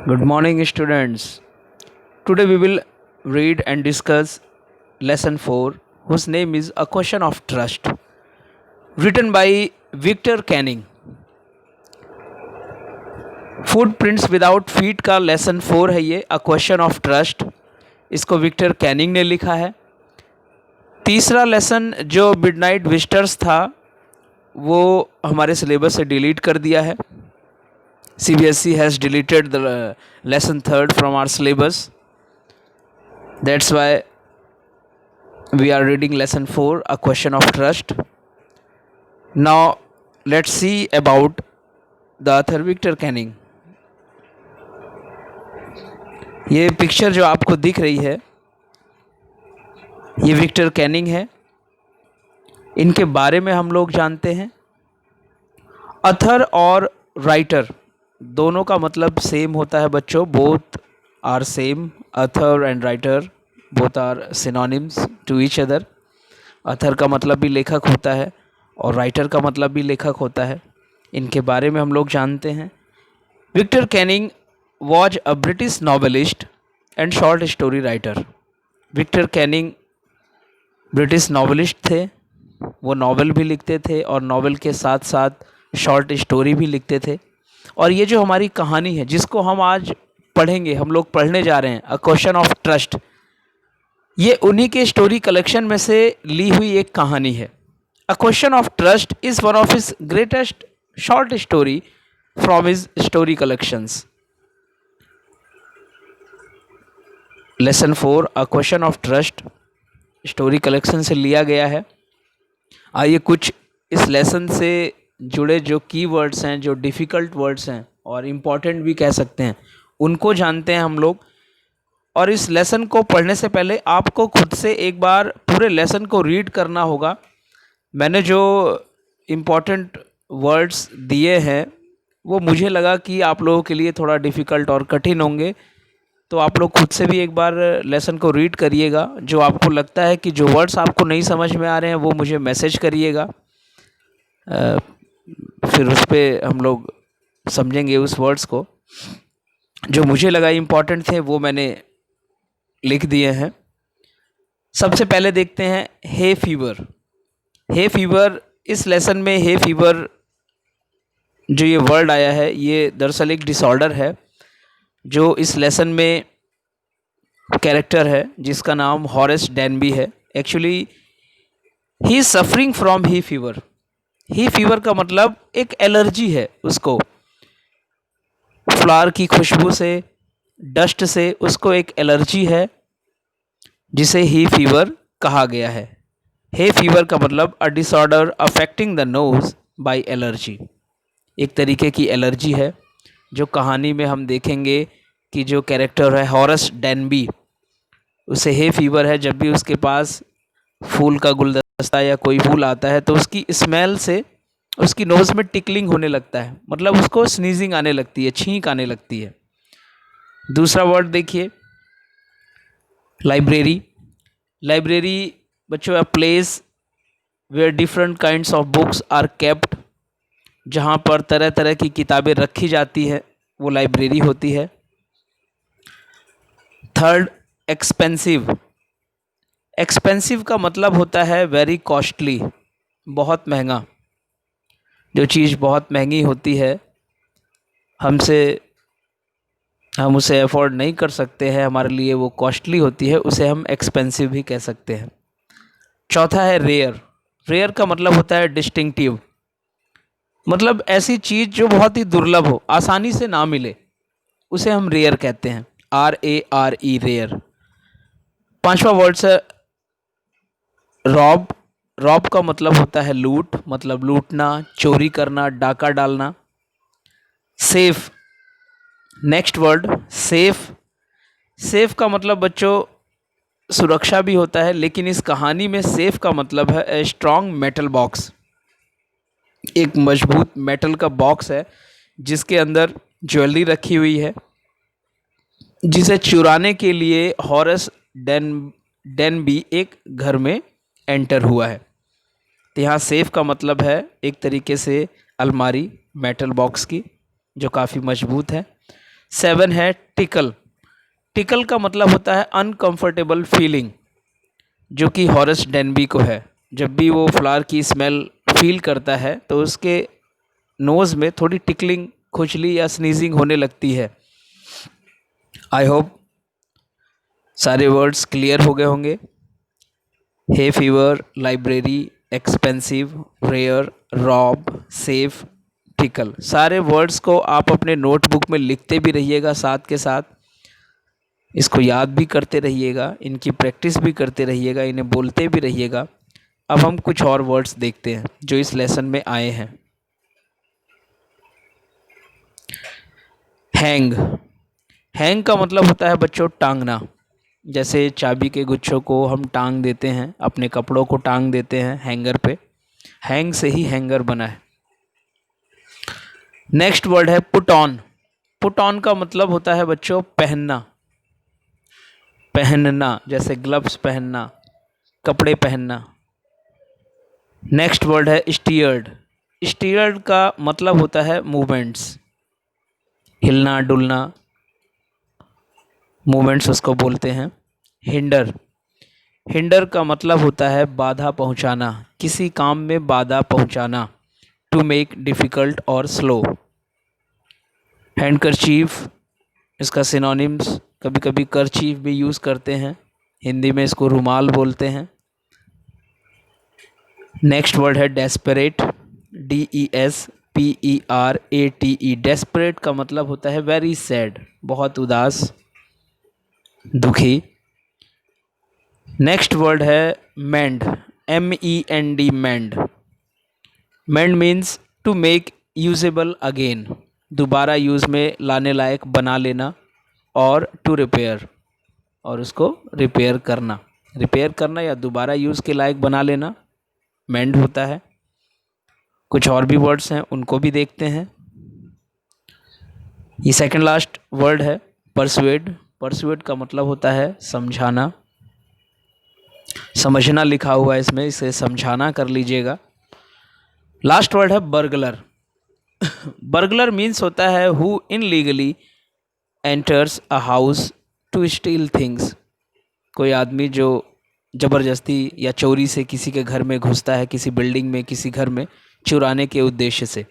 Good morning, students. Today we will read and discuss lesson 4, whose name is A Question of Trust, written by Victor Canning. Footprints without feet का lesson 4 है ये, a question of trust. इसको Victor Canning ने लिखा है। तीसरा lesson जो midnight visitors था वो हमारे सिलेबस से डिलीट कर दिया है। CBSE has deleted the lesson 3rd from our syllabus. That's why we are reading lesson 4, A Question of Trust. Now let's see about the author Victor Canning. ये picture जो आपको दिख रही है ये विक्टर कैनिंग है। इनके बारे में हम लोग जानते हैं। ऑथर और राइटर दोनों का मतलब सेम होता है बच्चों। Both are same, author and writer both are synonyms to each other. Author का मतलब भी लेखक होता है और राइटर का मतलब भी लेखक होता है। इनके बारे में हम लोग जानते हैं। Victor Canning was a British novelist and short story writer. Victor Canning British novelist थे। वो नावल भी लिखते थे और नावल के साथ साथ शॉर्ट स्टोरी भी लिखते थे। और ये जो हमारी कहानी है जिसको हम आज पढ़ेंगे, हम लोग पढ़ने जा रहे हैं, अ क्वेश्चन ऑफ ट्रस्ट, ये उन्हीं के स्टोरी कलेक्शन में से ली हुई एक कहानी है। A question of trust is one of his greatest short story from his story collections. Lesson 4, a question of trust, story collection से लिया गया है। आइए कुछ इस लेसन से जुड़े जो कीवर्ड्स हैं, जो डिफ़िकल्ट वर्ड्स हैं और इम्पॉर्टेंट भी कह सकते हैं, उनको जानते हैं हम लोग। और इस लेसन को पढ़ने से पहले आपको खुद से एक बार पूरे लेसन को रीड करना होगा। मैंने जो इम्पॉर्टेंट वर्ड्स दिए हैं वो मुझे लगा कि आप लोगों के लिए थोड़ा डिफ़िकल्ट और कठिन होंगे, तो आप लोग खुद से भी एक बार लेसन को रीड करिएगा। जो आपको लगता है कि जो वर्ड्स आपको नहीं समझ में आ रहे हैं वो मुझे मैसेज करिएगा, फिर उस पर हम लोग समझेंगे उस वर्ड्स को। जो मुझे लगा इम्पॉर्टेंट थे वो मैंने लिख दिए हैं। सबसे पहले देखते हैं हे फीवर। हे फीवर, इस लेसन में हे फीवर जो ये वर्ड आया है ये दरअसल एक डिसऑर्डर है। जो इस लेसन में कैरेक्टर है जिसका नाम हॉरेस डैनबी है, actually he is suffering from he fever. He fever का मतलब एक एलर्जी है उसको, फ्लावर की खुशबू से, डस्ट से उसको एक एलर्जी है जिसे ही फीवर कहा गया है। हे फीवर का मतलब a disorder affecting the nose by allergy. एक तरीके की एलर्जी है जो कहानी में हम देखेंगे कि जो कैरेक्टर है हॉरेस डैनबी, उसे हे फीवर है। जब भी उसके पास फूल का गुलदस्ता या कोई फूल आता है तो उसकी स्मेल से उसकी नोज़ में टिकलिंग होने लगता है, मतलब उसको स्नीजिंग आने लगती है, छींक आने लगती है। दूसरा वर्ड देखिए लाइब्रेरी। लाइब्रेरी बच्चों, a place where different kinds of books are kept, जहाँ पर तरह तरह की किताबें रखी जाती है वो लाइब्रेरी होती है। Third, expensive. एक्सपेंसिव का मतलब होता है वेरी कॉस्टली, बहुत महंगा। जो चीज़ बहुत महंगी होती है, हम उसे अफोर्ड नहीं कर सकते हैं, हमारे लिए वो कॉस्टली होती है, उसे हम एक्सपेंसिव भी कह सकते हैं। चौथा है रेयर। रेयर का मतलब होता है डिस्टिंक्टिव, मतलब ऐसी चीज़ जो बहुत ही दुर्लभ हो, आसानी से ना मिले, उसे हम रेयर कहते हैं। RARE, rare. पांचवा वर्ड है रॉब। रॉब का मतलब होता है लूट, मतलब लूटना, चोरी करना, डाका डालना। Safe, next word safe. Safe का मतलब बच्चों सुरक्षा भी होता है, लेकिन इस कहानी में सेफ का मतलब है ए स्ट्रॉन्ग मेटल बॉक्स। एक मजबूत मेटल का बॉक्स है जिसके अंदर ज्वेलरी रखी हुई है, जिसे चुराने के लिए हॉरेस डैनबी एक घर में एंटर हुआ है। तो यहाँ सेफ का मतलब है एक तरीके से अलमारी, मेटल बॉक्स की, जो काफ़ी मजबूत है। 7 है टिकल। टिकल का मतलब होता है अनकंफर्टेबल फीलिंग, जो कि हॉरेस डेनबी को है। जब भी वो फ्लावर की स्मेल फील करता है तो उसके नोज़ में थोड़ी टिकलिंग, खुजली या स्नीजिंग होने लगती है। आई होप सारे वर्ड्स क्लियर हो गए होंगे। Hay fever, library, expensive, rare, rob, safe, tickle, सारे वर्ड्स को आप अपने नोटबुक में लिखते भी रहिएगा, साथ के साथ इसको याद भी करते रहिएगा, इनकी प्रैक्टिस भी करते रहिएगा, इन्हें बोलते भी रहिएगा। अब हम कुछ और वर्ड्स देखते हैं जो इस लेसन में आए हैं। हैंग। हैंग का मतलब होता है बच्चों टांगना। जैसे चाबी के गुच्छों को हम टांग देते हैं, अपने कपड़ों को टांग देते हैं हैंगर पे, हैंग से ही हैंगर बना है। नेक्स्ट वर्ड है पुट ऑन। पुट ऑन का मतलब होता है बच्चों पहनना, पहनना, जैसे ग्लव्स पहनना, कपड़े पहनना। नेक्स्ट वर्ड है स्टीयर्ड। स्टीयर्ड का मतलब होता है मूवमेंट्स, हिलना डुलना, मूवमेंट्स उसको बोलते हैं। हिंडर। हिंडर का मतलब होता है बाधा पहुंचाना, किसी काम में बाधा पहुंचाना, टू मेक डिफ़िकल्ट और स्लो। हैंडकरचीफ, इसका सिनोनिम्स कभी कभी करचीफ भी यूज़ करते हैं, हिंदी में इसको रुमाल बोलते हैं। नेक्स्ट वर्ड है डेस्परेट। DESPERATE। डेस्परेट का मतलब होता है वेरी सैड, बहुत उदास, दुखी। नेक्स्ट वर्ड है mend. MEND, mend. Mend means to make usable again, दोबारा यूज़ में लाने लायक बना लेना, और टू रिपेयर, और उसको रिपेयर करना। रिपेयर करना या दोबारा यूज़ के लायक बना लेना मेंड होता है। कुछ और भी वर्ड्स हैं, उनको भी देखते हैं। ये सेकंड लास्ट वर्ड है परसुएड। परसुएड का मतलब होता है समझाना, समझना लिखा हुआ है इसमें, इसे समझाना कर लीजिएगा। लास्ट वर्ड है बर्गलर। बर्गलर मीन्स होता है who illegally enters a house to steal things. कोई आदमी जो ज़बरदस्ती या चोरी से किसी के घर में घुसता है, किसी बिल्डिंग में, किसी घर में चुराने के उद्देश्य से।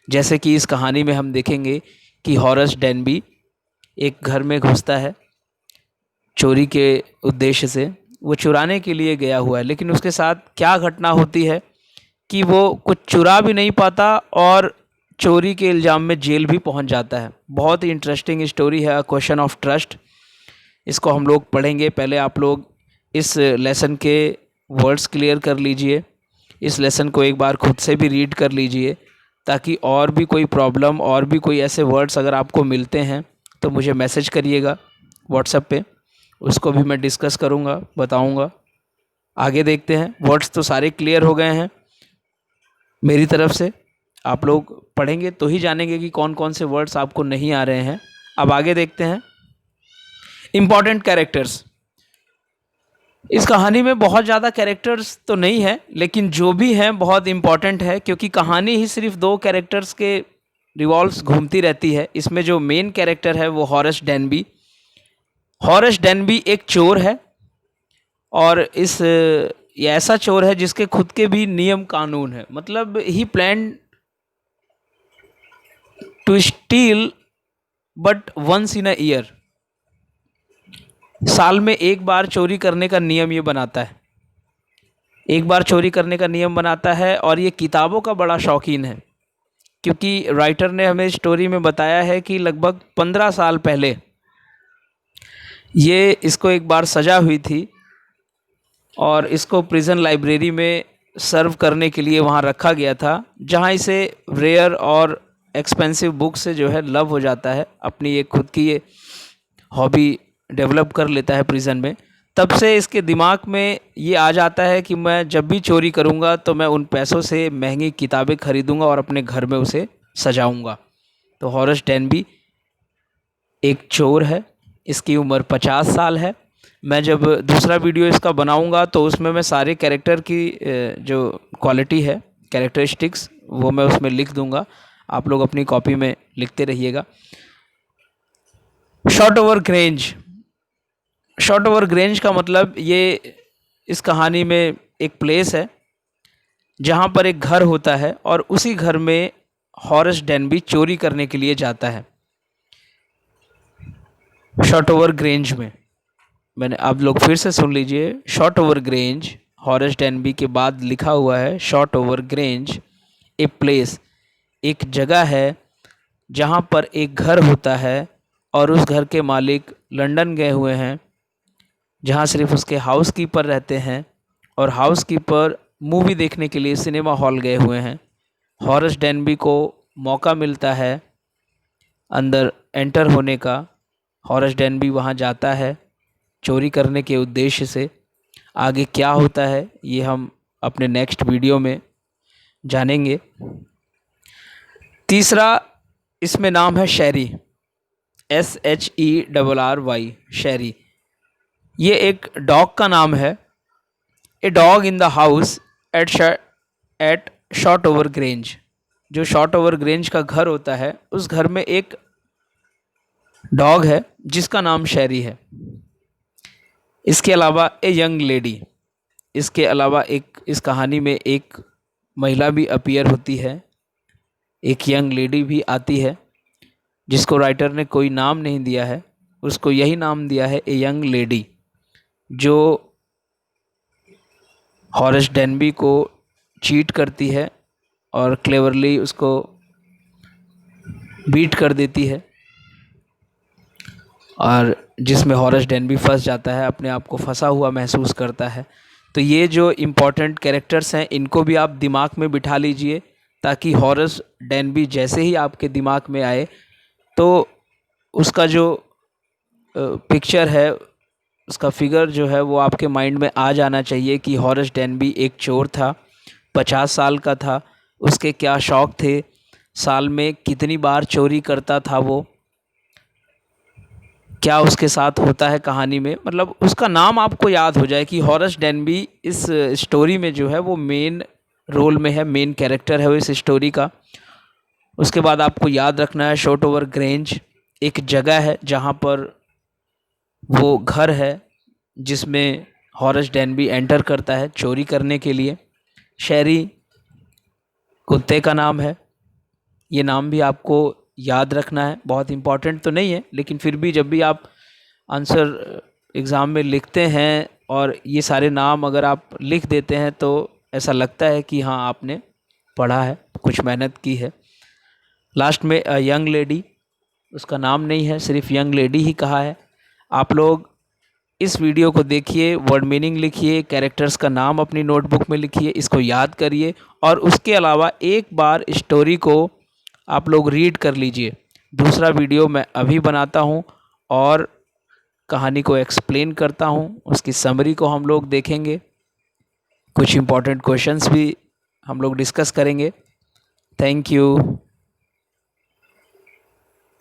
जैसे कि इस कहानी में हम देखेंगे कि हॉरेस डेनबी एक घर में घुसता है चोरी के उद्देश्य से, वो चुराने के लिए गया हुआ है, लेकिन उसके साथ क्या घटना होती है कि वो कुछ चुरा भी नहीं पाता और चोरी के इल्ज़ाम में जेल भी पहुंच जाता है। बहुत ही इंटरेस्टिंग स्टोरी है, अ क्वेश्चन ऑफ ट्रस्ट। इसको हम लोग पढ़ेंगे। पहले आप लोग इस लेसन के वर्ड्स क्लियर कर लीजिए, इस लेसन को एक बार खुद से भी रीड कर लीजिए, ताकि और भी कोई प्रॉब्लम, और भी कोई ऐसे वर्ड्स अगर आपको मिलते हैं तो मुझे मैसेज करिएगा व्हाट्सएप पे, उसको भी मैं डिस्कस करूँगा, बताऊँगा। आगे देखते हैं। वर्ड्स तो सारे क्लियर हो गए हैं मेरी तरफ से। आप लोग पढ़ेंगे तो ही जानेंगे कि कौन कौन से वर्ड्स आपको नहीं आ रहे हैं। अब आगे देखते हैं इम्पॉर्टेंट कैरेक्टर्स। इस कहानी में बहुत ज़्यादा कैरेक्टर्स तो नहीं है, लेकिन जो भी हैं बहुत इम्पॉर्टेंट है, क्योंकि कहानी ही सिर्फ 2 कैरेक्टर्स के रिवॉल्व्स घूमती रहती है। इसमें जो मेन कैरेक्टर है वो हॉरेस डेनबी। हॉरेस डेनबी एक चोर है, और ये ऐसा चोर है जिसके खुद के भी नियम कानून है। मतलब ही plan to steal but once in a year. साल में एक बार चोरी करने का नियम ये बनाता है, एक बार चोरी करने का नियम बनाता है। और ये किताबों का बड़ा शौकीन है, क्योंकि राइटर ने हमें स्टोरी में बताया है कि लगभग 15 साल पहले ये इसको एक बार सज़ा हुई थी, और इसको प्रिजन लाइब्रेरी में सर्व करने के लिए वहाँ रखा गया था, जहाँ इसे रेयर और एक्सपेंसिव बुक से जो है लव हो जाता है। अपनी एक खुद की ये हॉबी डेवलप कर लेता है प्रिजन में। तब से इसके दिमाग में ये आ जाता है कि मैं जब भी चोरी करूँगा तो मैं उन पैसों से महंगी किताबें खरीदूँगा और अपने घर में उसे सजाऊँगा। तो हॉरेस डेनबी एक चोर है, इसकी उम्र 50 साल है। मैं जब दूसरा वीडियो इसका बनाऊंगा तो उसमें मैं सारे कैरेक्टर की जो क्वालिटी है, कैरेक्टरिस्टिक्स, वो मैं उसमें लिख दूंगा। आप लोग अपनी कॉपी में लिखते रहिएगा। Shot over grange. Shot over Grange का मतलब ये इस कहानी में एक प्लेस है जहाँ पर एक घर होता है और उसी घर में हॉरेस डेनबी चोरी करने के लिए जाता है। शॉट ओवर ग्रेंज में मैंने, आप लोग फिर से सुन लीजिए, shot over grange, Horace Denby के बाद लिखा हुआ है shot over grange, a place, एक जगह है जहाँ पर एक घर होता है और उस घर के मालिक लंदन गए हुए हैं, जहाँ सिर्फ उसके हाउसकीपर रहते हैं और हाउसकीपर मूवी देखने के लिए सिनेमा हॉल गए हुए हैं। हॉरेस डेनबी को मौका मिलता है अंदर एंटर होने का। हॉरेस डेनबी वहाँ जाता है चोरी करने के उद्देश्य से। आगे क्या होता है ये हम अपने नेक्स्ट वीडियो में जानेंगे। तीसरा इसमें नाम है शैरी, SHERRY, शैरी। ये एक डॉग का नाम है। A dog in the house at Shotover Grange. जो शॉट ओवर ग्रेंज का घर होता है उस घर में एक डॉग है जिसका नाम शैरी है। इसके अलावा ए यंग लेडी, इसके अलावा एक इस कहानी में एक महिला भी अपीयर होती है, एक यंग लेडी भी आती है जिसको राइटर ने कोई नाम नहीं दिया है, उसको यही नाम दिया है ए यंग लेडी, जो हॉरेस डेनबी को चीट करती है और क्लेवरली उसको बीट कर देती है और जिसमें हॉरेस डेनबी फंस जाता है, अपने आप को फंसा हुआ महसूस करता है। तो ये जो इम्पोर्टेंट कैरेक्टर्स हैं इनको भी आप दिमाग में बिठा लीजिए ताकि हॉरेस डेनबी जैसे ही आपके दिमाग में आए तो उसका जो पिक्चर है, उसका फिगर जो है वो आपके माइंड में आ जाना चाहिए कि हॉरेस डेनबी एक चोर था, 50 साल का था, उसके क्या शौक़ थे, साल में कितनी बार चोरी करता था वो, क्या उसके साथ होता है कहानी में, मतलब उसका नाम आपको याद हो जाए कि हॉरेस डेनबी इस स्टोरी में जो है वो मेन रोल में है, मेन कैरेक्टर है वो इस स्टोरी का। उसके बाद आपको याद रखना है शॉट ओवर ग्रेंज एक जगह है जहाँ पर वो घर है जिसमें हॉरेस डेनबी एंटर करता है चोरी करने के लिए। शैरी कुत्ते का नाम है, ये नाम भी आपको याद रखना है। बहुत इम्पॉर्टेंट तो नहीं है लेकिन फिर भी जब भी आप आंसर एग्ज़ाम में लिखते हैं और ये सारे नाम अगर आप लिख देते हैं तो ऐसा लगता है कि हाँ आपने पढ़ा है, कुछ मेहनत की है। लास्ट में यंग लेडी, उसका नाम नहीं है, सिर्फ यंग लेडी ही कहा है। आप लोग इस वीडियो को देखिए, वर्ड मीनिंग लिखिए, कैरेक्टर्स का नाम अपनी नोटबुक में लिखिए, इसको याद करिए और उसके अलावा एक बार स्टोरी को आप लोग रीड कर लीजिए। दूसरा वीडियो मैं अभी बनाता हूँ और कहानी को एक्सप्लेन करता हूँ, उसकी समरी को हम लोग देखेंगे, कुछ इम्पोर्टेंट क्वेश्चंस भी हम लोग डिस्कस करेंगे। Thank you.